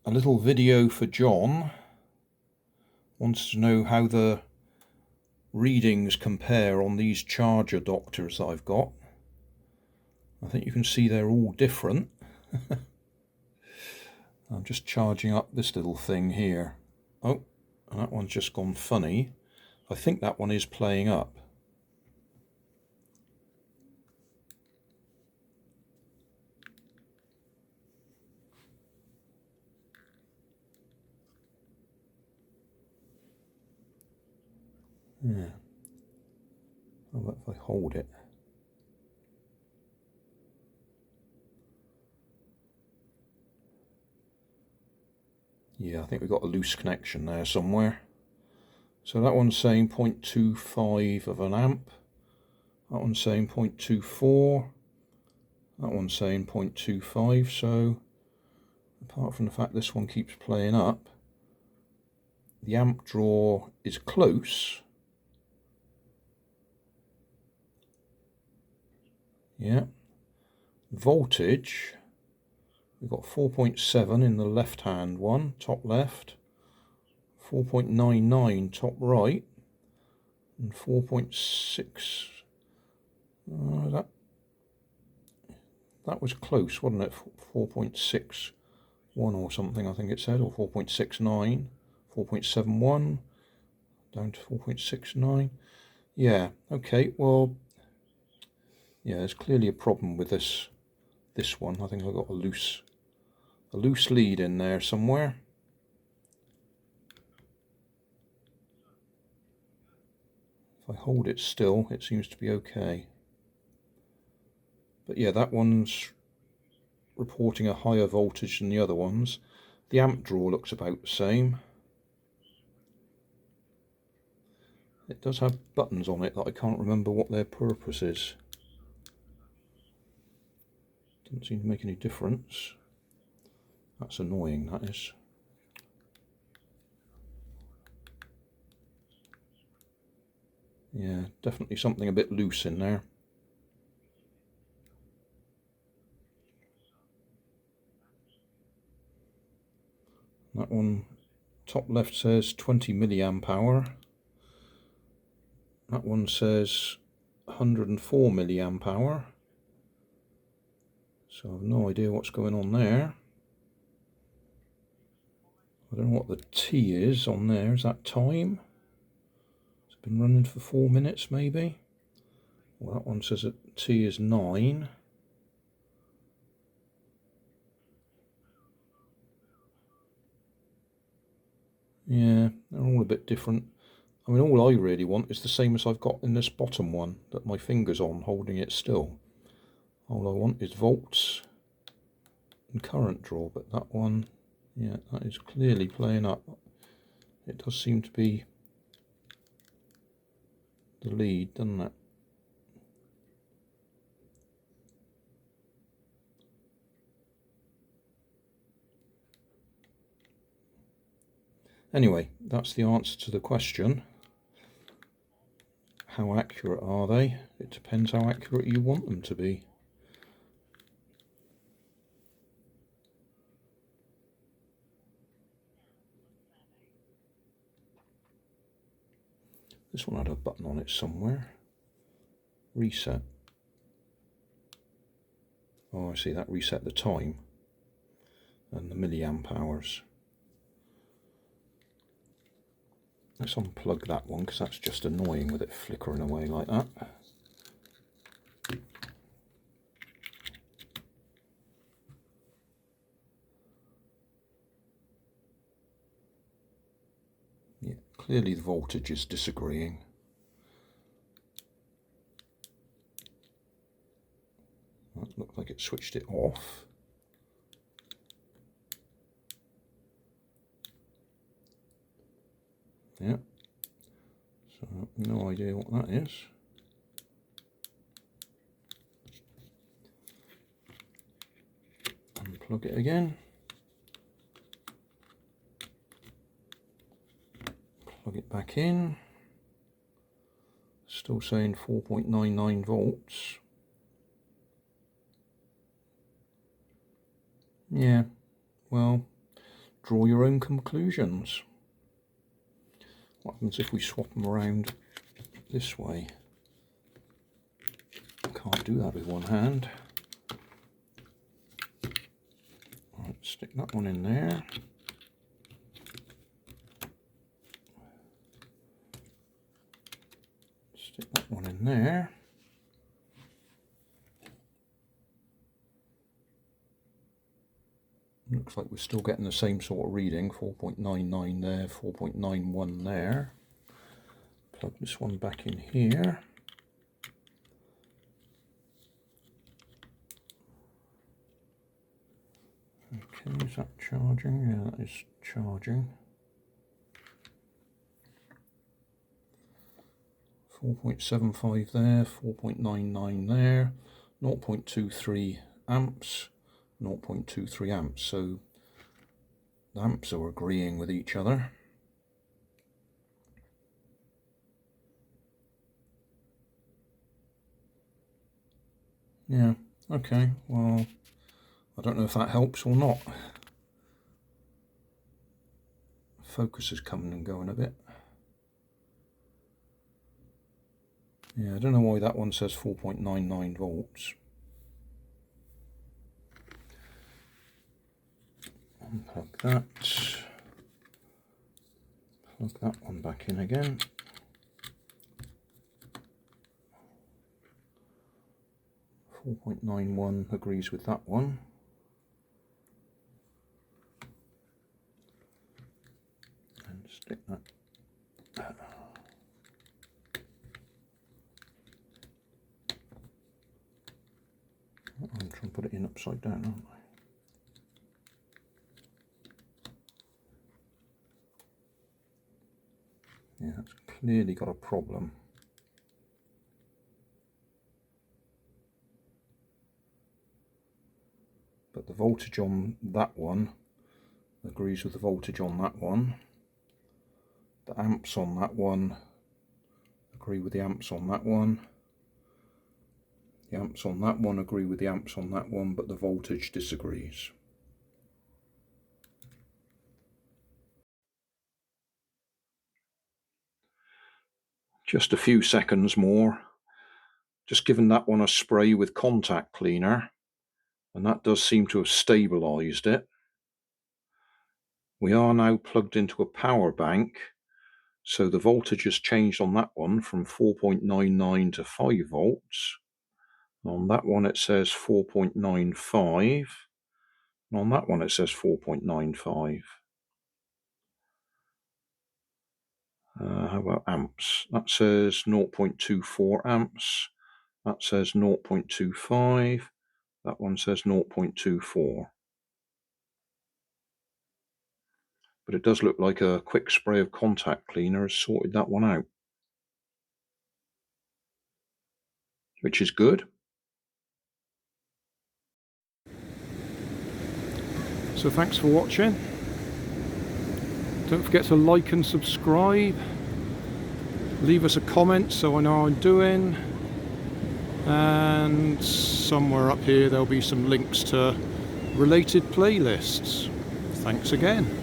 a little video for John. Wants to know how the readings compare on these charger doctors that I've got. I think you can see they're all different. I'm just charging up this little thing here. Oh, and that one's just gone funny. I think that one is playing up. Yeah. How about if I hold it? Yeah, I think we've got a loose connection there somewhere. So that one's saying 0.25 of an amp. That one's saying 0.24. That one's saying 0.25. So apart from the fact this one keeps playing up, the amp draw is close. Yeah. Voltage, we've got 4.7 in the left hand one, top left, 4.99 top right, and 4.6. That was close, wasn't it? 4.61 or something, I think it said, or 4.69, 4.71, down to 4.69. Yeah, okay, well, yeah, there's clearly a problem with this one. I think I've got a loose lead in there somewhere. If I hold it still, it seems to be okay. But yeah, that one's reporting a higher voltage than the other ones. The amp draw looks about the same. It does have buttons on it that I can't remember what their purpose is. Doesn't seem to make any difference. That's annoying, that is. Yeah, definitely something a bit loose in there. That one, top left says 20 milliamp hour. That one says 104 milliamp hour. So I've no idea what's going on there. I don't know what the T is on there. Is that time? It's been running for 4 minutes maybe. Well, that one says that T is 9. Yeah, they're all a bit different. I mean, all I really want is the same as I've got in this bottom one that my finger's on, holding it still. All I want is volts and current draw, but that one, yeah, that is clearly playing up. It does seem to be the lead, doesn't it? Anyway, that's the answer to the question. How accurate are they? It depends how accurate you want them to be. This one had a button on it somewhere. Reset. Oh, I see, that reset the time and the milliamp hours. Let's unplug that one because that's just annoying with it flickering away like that. Yeah, clearly the voltage is disagreeing. That looked like it switched it off. Yeah, so no idea what that is. Unplug it again. Plug it back in. Still saying 4.99 volts. Yeah, well, draw your own conclusions. What happens if we swap them around this way? Can't do that with one hand. Right, stick that one in there. Stick that one in there. Looks like we're still getting the same sort of reading, 4.99 there, 4.91 there. Plug this one back in here. Okay, is that charging? Yeah, that is charging. 4.75 there, 4.99 there, 0.23 amps, 0.23 amps. So the amps are agreeing with each other. Yeah, okay, well, I don't know if that helps or not. Focus is coming and going a bit. Yeah, I don't know why that one says 4.99 volts. Unplug that. Plug that one back in again. .91 agrees with that one. And stick that. I'm trying to put it in upside down, aren't I? Yeah, it's clearly got a problem. But the voltage on that one agrees with the voltage on that one. The amps on that one agree with the amps on that one. The amps on that one agree with the amps on that one, but the voltage disagrees. Just a few seconds more. Just given that one a spray with contact cleaner, and that does seem to have stabilized it. We are now plugged into a power bank, so the voltage has changed on that one from 4.99 to 5 volts. On that one it says 4.95, and on that one it says 4.95. How about amps? That says 0.24 amps. That says 0.25. That one says 0.24. But it does look like a quick spray of contact cleaner has sorted that one out, which is good. So thanks for watching. Don't forget to like and subscribe. Leave us a comment so I know how I'm doing. And somewhere up here there'll be some links to related playlists. Thanks again.